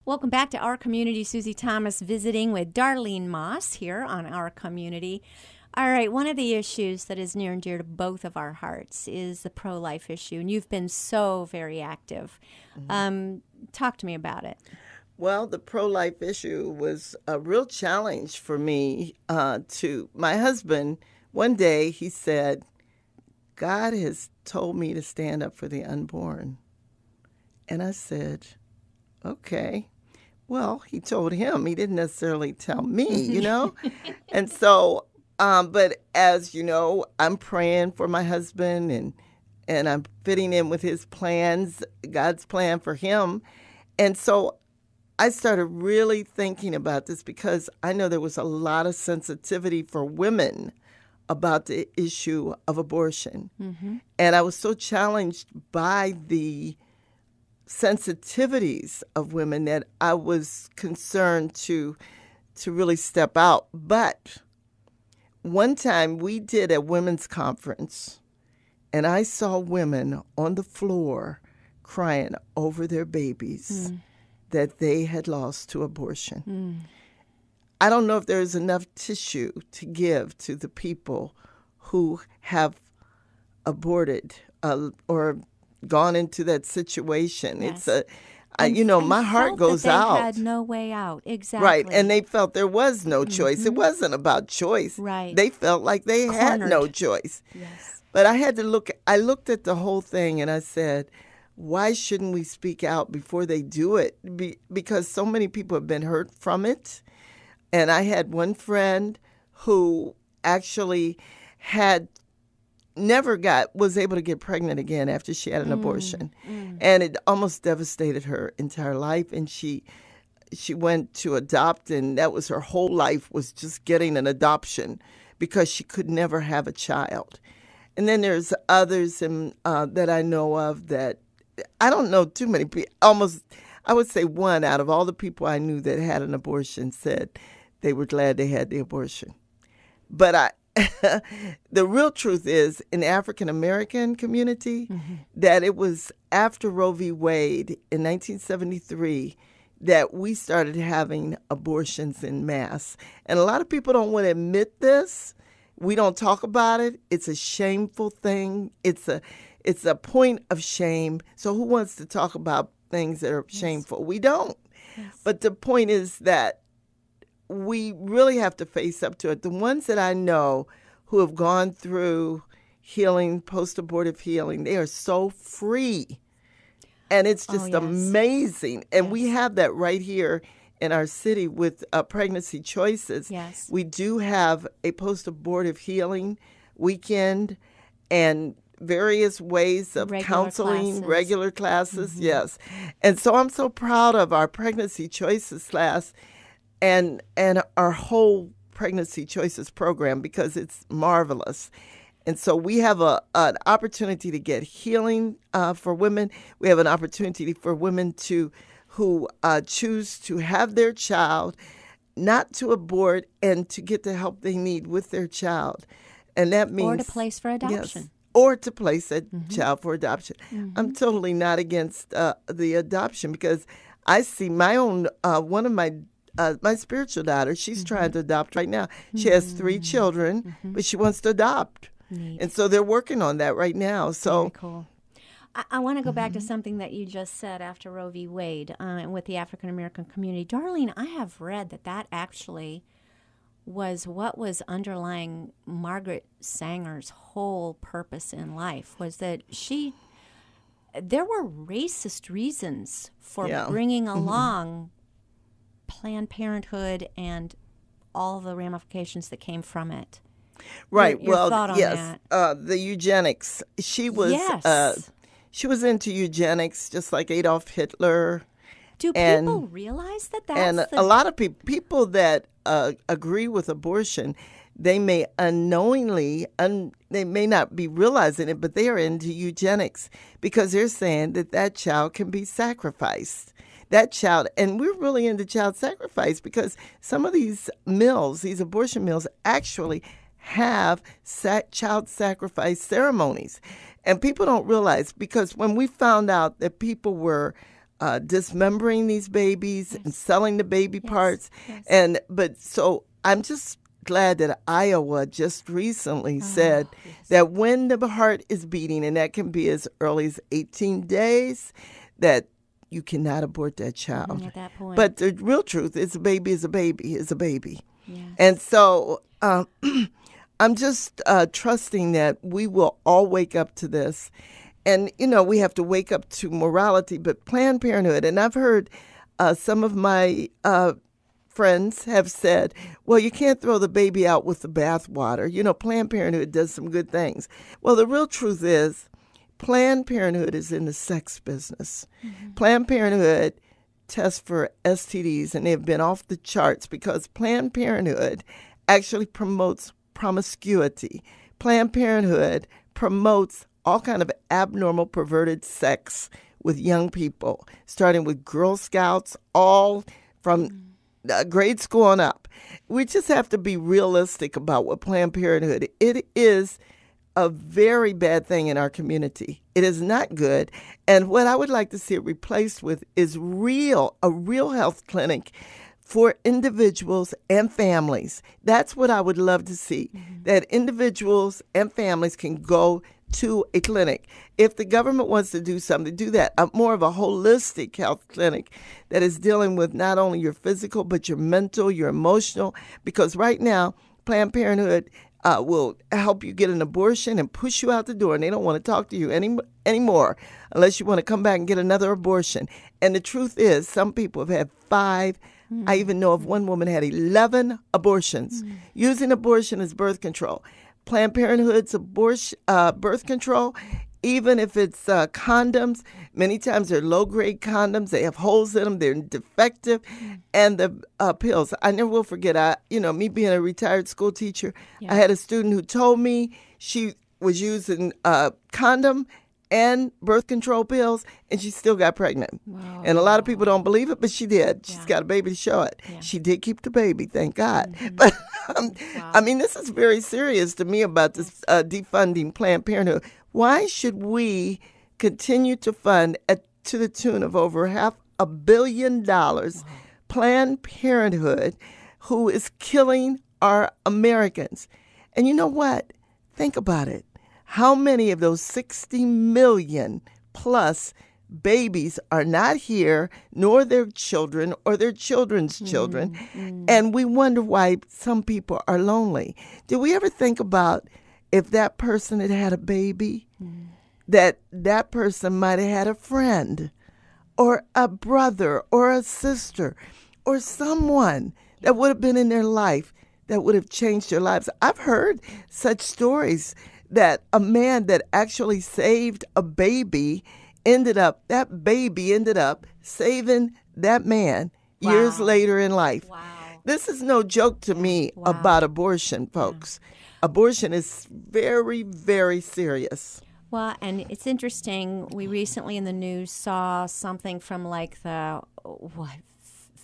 Welcome back to Our Community. Susie Thomas visiting with Darlene Moss here on Our Community. All right, one of the issues that is near and dear to both of our hearts is the pro-life issue, and you've been so very active. Talk to me about it. Well, the pro-life issue was a real challenge for me. To my husband, one day he said, God has told me to stand up for the unborn. And I said, okay. Well, he told him. He didn't necessarily tell me, And so, but as you know, I'm praying for my husband and I'm fitting in with his plans, God's plan for him. And so I started really thinking about this because I know there was a lot of sensitivity for women about the issue of abortion. And I was so challenged by the sensitivities of women that I was concerned to really step out. But one time we did a women's conference, and I saw women on the floor crying over their babies that they had lost to abortion. I don't know if there's enough tissue to give to the people who have aborted or gone into that situation. Yes. It's my heart goes out. They had no way out. Exactly. Right, and they felt there was no choice. It wasn't about choice. Right. They felt like they had no choice. Yes. But I looked at the whole thing and I said, why shouldn't we speak out before they do it? Because so many people have been hurt from it. And I had one friend who actually was able to get pregnant again after she had an abortion. And it almost devastated her entire life. And she went to adopt, and that was her whole life, was just getting an adoption because she could never have a child. And then there's others that I know of that I don't know too many people. Almost, I would say one out of all the people I knew that had an abortion said they were glad they had the abortion. But the real truth is, in the African American community, that it was after Roe v. Wade in 1973 that we started having abortions en masse. And a lot of people don't want to admit this. We don't talk about it. It's a shameful thing. It's a point of shame. So who wants to talk about things that are shameful? We don't. Yes. But the point is that we really have to face up to it. The ones that I know who have gone through healing, post-abortive healing, they are so free. And it's just amazing. And we have that right here in our city with Pregnancy Choices. Yes. We do have a post-abortive healing weekend and various ways of counseling, regular classes, yes. And so I'm so proud of our Pregnancy Choices class and our whole Pregnancy Choices program because it's marvelous. And so we have an opportunity to get healing for women. We have an opportunity for women who choose to have their child, not to abort, and to get the help they need with their child. And that means... Or to place for adoption. Yes, or to place a child for adoption. I'm totally not against the adoption because I see my own, one of my spiritual daughter, she's trying to adopt right now. She has 3 children, but she wants to adopt. Neat. And so they're working on that right now. So very cool. I want to go back to something that you just said after Roe v. Wade with the African American community. Darlene, I have read that actually was what was underlying Margaret Sanger's whole purpose in life, was that there were racist reasons for bringing along Planned Parenthood and all the ramifications that came from it. Right. Your thought on yes. that? The eugenics. She was into eugenics, just like Adolf Hitler. Do people realize that that's and a lot of people that agree with abortion, they may unknowingly, they may not be realizing it, but they are into eugenics because they're saying that child can be sacrificed. That child, and we're really into child sacrifice because some of these mills, these abortion mills, actually have child sacrifice ceremonies. And people don't realize, because when we found out that people were dismembering these babies and selling the baby parts. Yes. But so I'm just glad that Iowa just recently said that when the heart is beating, and that can be as early as 18 days, that you cannot abort that child. At that point. But the real truth is a baby is a baby is a baby. Yes. And so I'm just trusting that we will all wake up to this. And, we have to wake up to morality, but Planned Parenthood, and I've heard some of my friends have said, well, you can't throw the baby out with the bathwater. Planned Parenthood does some good things. Well, the real truth is Planned Parenthood is in the sex business. Mm-hmm. Planned Parenthood tests for STDs, and they've been off the charts because Planned Parenthood actually promotes promiscuity. Planned Parenthood promotes all kind of abnormal, perverted sex with young people, starting with Girl Scouts, all from grade school on up. We just have to be realistic about what Planned Parenthood. It is a very bad thing in our community. It is not good. And what I would like to see it replaced with is a real health clinic for individuals and families. That's what I would love to see, that individuals and families can go to a clinic. If the government wants to do something, do that. More of a holistic health clinic that is dealing with not only your physical, but your mental, your emotional, because right now, Planned Parenthood will help you get an abortion and push you out the door, and they don't want to talk to you anymore unless you want to come back and get another abortion. And the truth is, some people have had 5. I even know of one woman had 11 abortions, using abortion as birth control. Planned Parenthood's birth control, even if it's condoms, many times they're low-grade condoms. They have holes in them. They're defective. And the pills. I never will forget, me being a retired school teacher, I had a student who told me she was using condom and birth control pills, and she still got pregnant. Wow. And a lot of people don't believe it, but she did. She's got a baby to show it. Yeah. She did keep the baby, thank God. Mm-hmm. But, this is very serious to me about this defunding Planned Parenthood. Why should we continue to fund to the tune of over $500 million Planned Parenthood, who is killing our Americans? And you know what? Think about it. How many of those 60 million plus babies are not here, nor their children or their children's children? And we wonder why some people are lonely. Do we ever think about if that person had had a baby, that person might have had a friend or a brother or a sister or someone that would have been in their life that would have changed their lives? I've heard such stories that a man that actually saved a baby ended up saving that man years later in life. Wow. This is no joke to me about abortion, folks. Yeah. Abortion is very, very serious. Well, and it's interesting. We recently in the news saw something from like the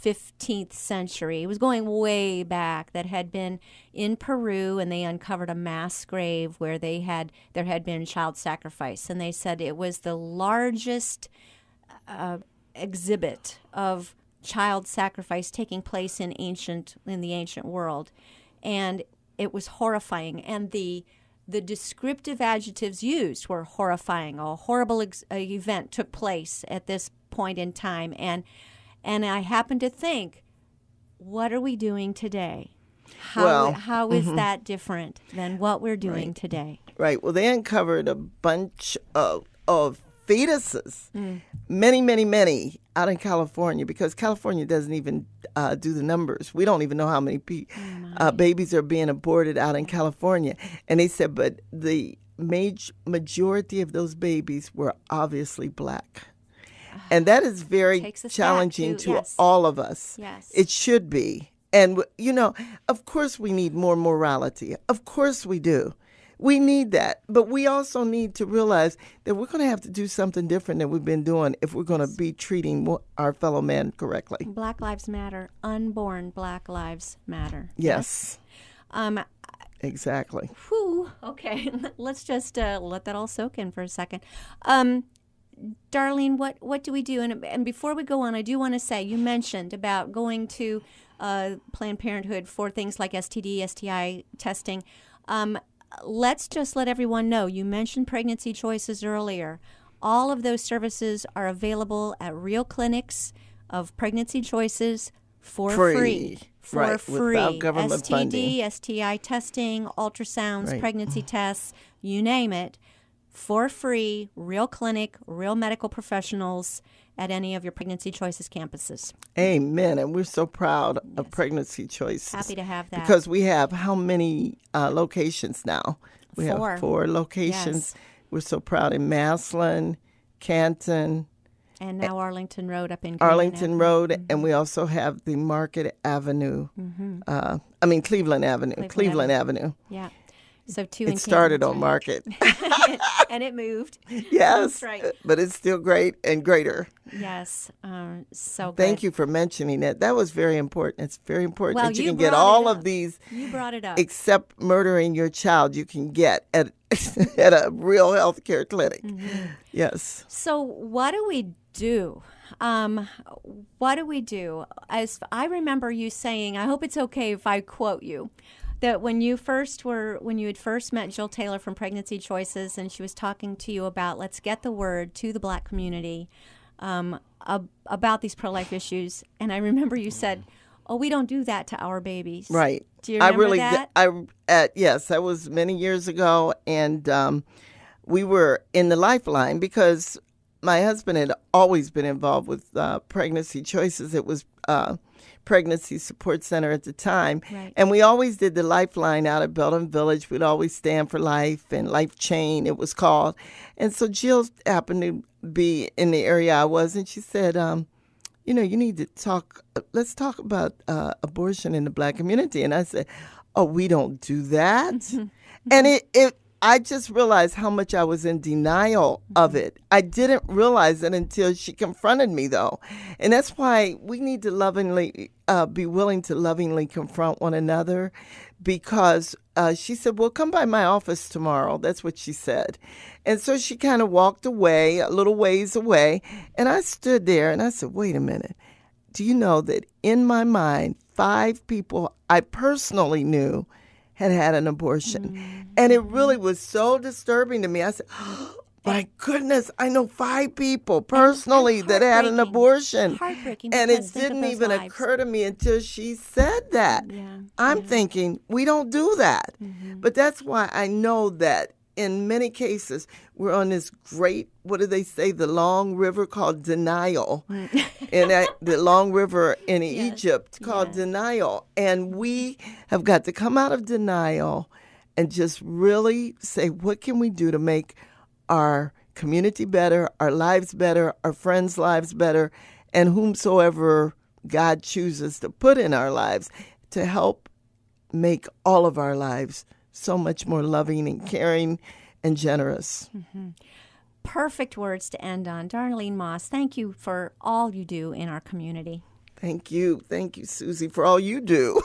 15th century. It was going way back, that had been in Peru, and they uncovered a mass grave where there had been child sacrifice, and they said it was the largest exhibit of child sacrifice taking place in the ancient world, and it was horrifying. And the descriptive adjectives used were horrifying. A horrible event took place at this point in time, and I happen to think, what are we doing today? How is that different than what we're doing today? Right. Well, they uncovered a bunch of fetuses, many, many, many, out in California, because California doesn't even do the numbers. We don't even know how many babies are being aborted out in California. And they said, but the majority of those babies were obviously black. And that is very challenging to all of us. Yes. It should be. And, of course we need more morality. Of course we do. We need that. But we also need to realize that we're going to have to do something different than we've been doing if we're going to be treating our fellow man correctly. Black lives matter. Unborn Black lives matter. Yes. Exactly. Whew. Okay. Let's just let that all soak in for a second. Darlene, what do we do? And before we go on, I do want to say, you mentioned about going to Planned Parenthood for things like STD, STI testing. Let's just let everyone know, you mentioned Pregnancy Choices earlier. All of those services are available at real clinics of Pregnancy Choices for free. For right, free. without government STD, funding. STI testing, ultrasounds, Right. pregnancy tests, you name it, for free, real clinic, real medical professionals at any of your Pregnancy Choices campuses. Amen. And we're so proud of Pregnancy Choices. Happy to have that. Because we have how many locations now? We 4. have 4 locations. Yes. We're so proud in Massillon, Canton, And now Arlington Road up in Arlington Green Road, Avenue. and we also have the Market Avenue. Cleveland Avenue. Cleveland Avenue. Yeah. So 2 in It started Canton, on that's Market. right. And it moved. Yes. That's right. But it's still great and greater. Yes. So good. Thank you for mentioning that. That was very important. It's very important Well, that you you can get brought all it of up. these, You brought it up. except murdering your child, you can get at at a real healthcare clinic. Yes. So what do we do? What do we do? As I remember you saying, I hope it's okay if I quote you, that when you had first met Jill Taylor from Pregnancy Choices, and she was talking to you about, let's get the word to the Black community about these pro-life issues. And I remember you said, "Oh, we don't do that to our babies." Right. Do you remember that? Yes, that was many years ago, and we were in the Lifeline because my husband had always been involved with Pregnancy Choices. It was Pregnancy Support Center at the time, Right. and we always did the Lifeline out at Belton Village. We'd always stand for life, and Life Chain it was called. And so Jill happened to be in the area I was, and she said, you need to let's talk about abortion in the Black community. And I said, oh, we don't do that. And I just realized how much I was in denial of it. I didn't realize it until she confronted me, though. And that's why we need to lovingly be willing to lovingly confront one another, because she said, well, come by my office tomorrow. That's what she said. And so she kind of walked away, a little ways away. And I stood there and I said, wait a minute. Do you know that in my mind, 5 people I personally knew had an abortion? And it really was so disturbing to me. I said, oh, my goodness, I know 5 people personally that had an abortion. Heartbreaking. And because it think of didn't those even lives. occur to me until she said that. Yeah. I'm thinking, we don't do that. But that's why I know that in many cases, we're on this great, what do they say, the long river called denial. And the long river in Egypt called denial. And we have got to come out of denial and just really say, what can we do to make our community better, our lives better, our friends' lives better, and whomsoever God chooses to put in our lives to help make all of our lives so much more loving and caring and generous. Perfect words to end on. Darlene Moss, thank you for all you do in our community. Thank you. Thank you, Susie, for all you do.